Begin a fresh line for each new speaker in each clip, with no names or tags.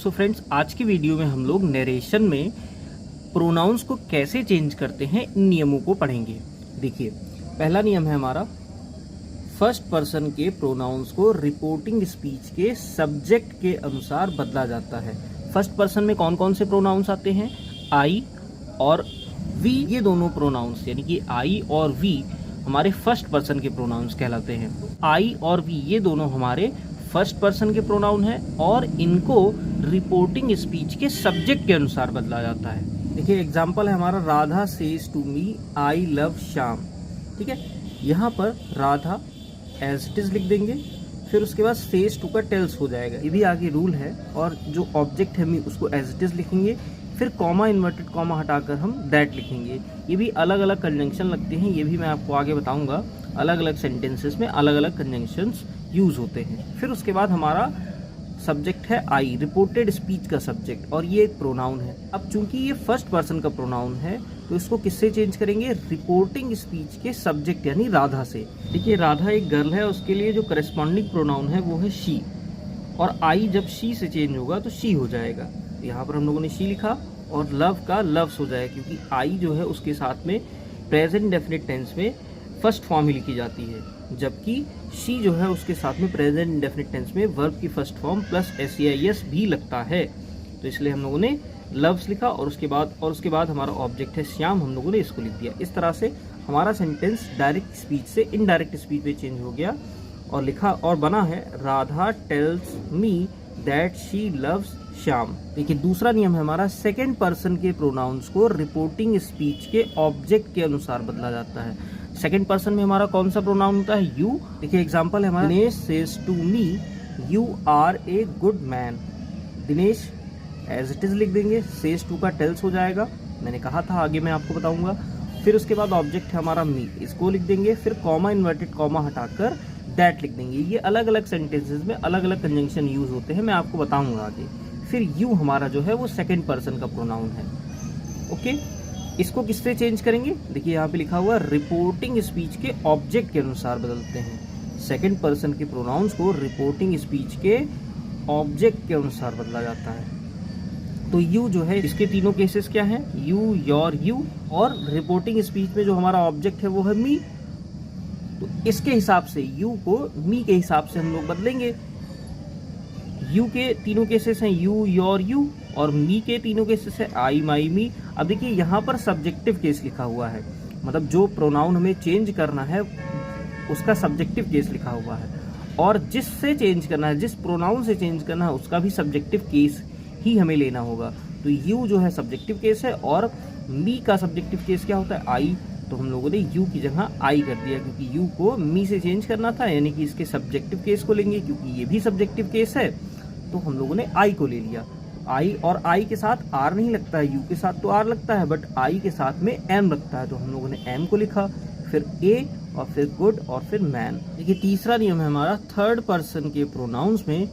So friends, आज की video में हम लोग नरेशन में प्रोनाउंस को कैसे चेंज करते हैं इन नियमों को पढ़ेंगे। देखिए, पहला नियम है हमारा, फर्स्ट पर्सन के प्रोनाउंस को रिपोर्टिंग स्पीच के सब्जेक्ट के अनुसार बदला जाता है। फर्स्ट पर्सन में कौन कौन से प्रोनाउंस आते हैं? आई और वी, ये दोनों प्रोनाउंस यानी कि आई और वी हमारे फर्स्ट पर्सन के प्रोनाउंस कहलाते हैं। आई और वी ये दोनों हमारे फर्स्ट पर्सन के प्रोनाउन है और इनको रिपोर्टिंग स्पीच के सब्जेक्ट के अनुसार बदला जाता है। देखिए, एग्जाम्पल है हमारा, Radha says to me I love Shyam. ठीक है, यहाँ पर राधा एज इट इज लिख देंगे, फिर उसके बाद सेज टू का टेल्स हो जाएगा। ये भी आगे रूल है, और जो ऑब्जेक्ट है मी उसको एज इट इज लिखेंगे, फिर कॉमा इन्वर्टेड कॉमा हटाकर हम दैट लिखेंगे। ये भी अलग अलग कंजंक्शन लगते हैं, ये भी मैं आपको आगे बताऊंगा। अलग अलग सेंटेंसेस में अलग अलग कंजंक्शंस यूज होते हैं। फिर उसके बाद हमारा सब्जेक्ट है आई, रिपोर्टेड स्पीच का सब्जेक्ट, और ये एक प्रोनाउन है। अब चूंकि ये फर्स्ट पर्सन का प्रोनाउन है तो इसको किससे चेंज करेंगे? रिपोर्टिंग स्पीच के सब्जेक्ट यानी राधा से। देखिए, राधा एक गर्ल है, उसके लिए जो करस्पॉन्डिंग प्रोनाउन है वो है शी, और आई जब शी से चेंज होगा तो शी हो जाएगा। यहाँ पर हम लोगों ने शी लिखा और लव का लव्स हो जाएगा, क्योंकि आई जो है उसके साथ में प्रेजेंट डेफिनेट टेंस में फर्स्ट फॉर्म ही लिखी जाती है, जबकि शी जो है उसके साथ में प्रेजेंट इंडेफिनिट टेंस में वर्ब की फर्स्ट फॉर्म प्लस एस भी लगता है। तो इसलिए हम लोगों ने लव्स लिखा और उसके बाद हमारा ऑब्जेक्ट है श्याम, हम लोगों ने इसको लिख दिया। इस तरह से हमारा सेंटेंस डायरेक्ट स्पीच से इनडायरेक्ट स्पीच में चेंज हो गया और लिखा और बना है, Radha tells me that she loves Shyam. देखिए, दूसरा नियम है हमारा, सेकेंड पर्सन के प्रोनाउंस को रिपोर्टिंग स्पीच के ऑब्जेक्ट के अनुसार बदला जाता है। सेकेंड पर्सन में हमारा कौन सा प्रोनाउन होता है? यू। देखिए, एग्जांपल है हमारा, Dinesh says to me you are a good man. Dinesh as it is लिख देंगे, सेज टू का टेल्स हो जाएगा, मैंने कहा था, आगे मैं आपको बताऊंगा। फिर उसके बाद ऑब्जेक्ट है हमारा मी, इसको लिख देंगे, फिर कॉमा इन्वर्टेड कॉमा हटाकर दैट लिख देंगे। ये अलग अलग सेंटेंसेस में अलग अलग कंजंक्शन यूज होते हैं, मैं आपको बताऊंगा आगे। फिर यू हमारा जो है वो सेकेंड पर्सन का प्रोनाउन है। ओके, इसको किससे चेंज करेंगे? देखिए, यहाँ पे लिखा हुआ है, रिपोर्टिंग स्पीच के ऑब्जेक्ट के अनुसार बदलते हैं। सेकंड पर्सन के प्रोनाउंस को रिपोर्टिंग स्पीच के ऑब्जेक्ट के अनुसार बदला जाता है। तो यू जो है, इसके तीनों केसेस क्या हैं? यू, योर, यू, और रिपोर्टिंग स्पीच में जो हमारा ऑब्जेक्ट है वो है मी। तो इसके हिसाब से यू को मी के हिसाब से हम लोग बदलेंगे। यू के तीनों केसेस हैं यू, योर, यू, और मी के तीनों केसेस है आई, माई, मी। अब देखिए, यहाँ पर सब्जेक्टिव केस लिखा हुआ है, मतलब जो प्रोनाउन हमें चेंज करना है उसका सब्जेक्टिव केस लिखा हुआ है, और जिससे चेंज करना है, जिस प्रोनाउन से चेंज करना है उसका भी सब्जेक्टिव केस ही हमें लेना होगा। तो यू जो है सब्जेक्टिव केस है, और मी का सब्जेक्टिव केस क्या होता है? आई। तो हम लोगों ने यू की जगह आई कर दिया, क्योंकि यू को मी से चेंज करना था, यानी कि इसके सब्जेक्टिव केस को लेंगे, क्योंकि ये भी सब्जेक्टिव केस है, तो हम लोगों ने आई को ले लिया। आई, और आई के साथ आर नहीं लगता है, यू के साथ तो आर लगता है, बट आई के साथ में एम लगता है, तो हम लोगों ने एम को लिखा, फिर ए, और फिर गुड, और फिर मैन। देखिए, तीसरा नियम है हमारा, थर्ड पर्सन के प्रोनाउंस में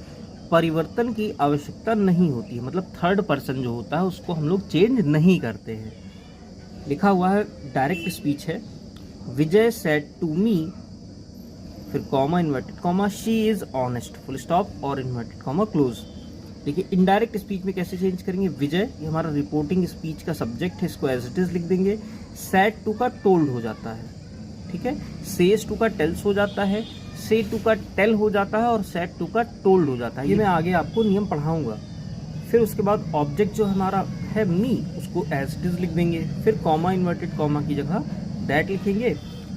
परिवर्तन की आवश्यकता नहीं होती है, मतलब थर्ड पर्सन जो होता है उसको हम लोग चेंज नहीं करते हैं। लिखा हुआ है, डायरेक्ट स्पीच है, विजय सेड टू मी, फिर comma inverted comma, she is honest, full stop, और इन्वर्टेड कॉमा क्लोज। देखिए, इनडायरेक्ट स्पीच में कैसे चेंज करेंगे? विजय, ये हमारा रिपोर्टिंग स्पीच का सब्जेक्ट है, इसको एज इट इज लिख देंगे। सेड टू का टोल्ड हो जाता है, ठीक है, सेज टू का टेल्स हो जाता है, से टू का टेल हो जाता है, और सेड टू का टोल्ड हो जाता है। ये मैं आगे आपको नियम पढ़ाऊंगा। फिर उसके बाद ऑब्जेक्ट जो हमारा है मी, उसको एज इट इज लिख देंगे, फिर कॉमा इन्वर्टेड कॉमा की जगह दैट लिखेंगे।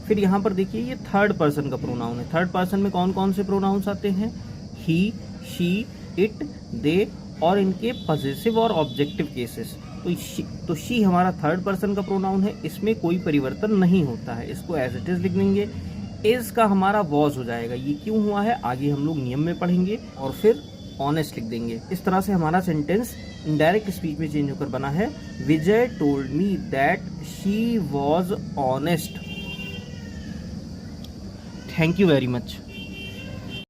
फिर यहाँ पर देखिए, ये थर्ड पर्सन का प्रोनाउन है। थर्ड पर्सन में कौन कौन से प्रोनाउंस आते हैं? ही, शी, इट, दे, और इनके पॉजेसिव और ऑब्जेक्टिव केसेस। तो शी हमारा थर्ड पर्सन का प्रोनाउन है, इसमें कोई परिवर्तन नहीं होता है, इसको एज इट इज लिख देंगे। इज का हमारा वॉज हो जाएगा, ये क्यों हुआ है आगे हम लोग नियम में पढ़ेंगे, और फिर ऑनेस्ट लिख देंगे। इस तरह से हमारा सेंटेंस इनडायरेक्ट स्पीच में चेंज होकर बना है, Vijay told me that she was honest. Thank you very much.